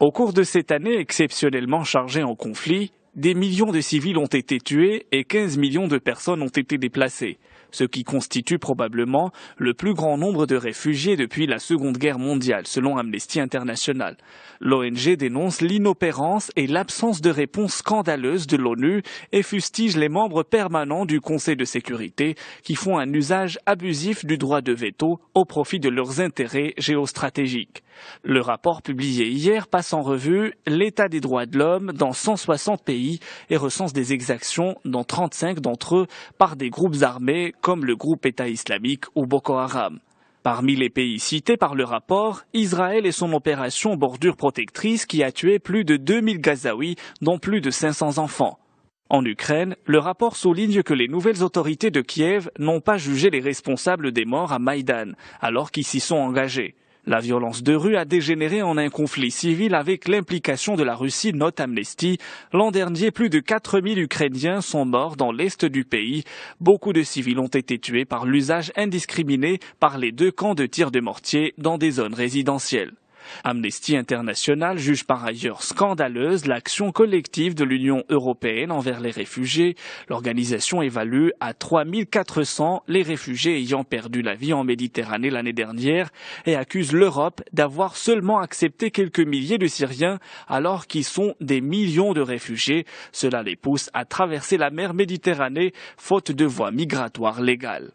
Au cours de cette année exceptionnellement chargée en conflit, des millions de civils ont été tués et 15 millions de personnes ont été déplacées, ce qui constitue probablement le plus grand nombre de réfugiés depuis la Seconde Guerre mondiale, selon Amnesty International. L'ONG dénonce l'inopérance et l'absence de réponse scandaleuse de l'ONU et fustige les membres permanents du Conseil de sécurité qui font un usage abusif du droit de veto au profit de leurs intérêts géostratégiques. Le rapport publié hier passe en revue l'état des droits de l'homme dans 160 pays et recense des exactions dans 35 d'entre eux par des groupes armés comme le groupe État islamique ou Boko Haram. Parmi les pays cités par le rapport, Israël et son opération Bordure protectrice qui a tué plus de 2000 Gazaouis, dont plus de 500 enfants. En Ukraine, le rapport souligne que les nouvelles autorités de Kiev n'ont pas jugé les responsables des morts à Maïdan, alors qu'ils s'y sont engagés. La violence de rue a dégénéré en un conflit civil avec l'implication de la Russie, note Amnesty. L'an dernier, plus de 4000 Ukrainiens sont morts dans l'est du pays. Beaucoup de civils ont été tués par l'usage indiscriminé par les deux camps de tirs de mortier dans des zones résidentielles. Amnesty International juge par ailleurs scandaleuse l'action collective de l'Union européenne envers les réfugiés. L'organisation évalue à 3400 les réfugiés ayant perdu la vie en Méditerranée l'année dernière et accuse l'Europe d'avoir seulement accepté quelques milliers de Syriens alors qu'ils sont des millions de réfugiés. Cela les pousse à traverser la mer Méditerranée faute de voies migratoires légales.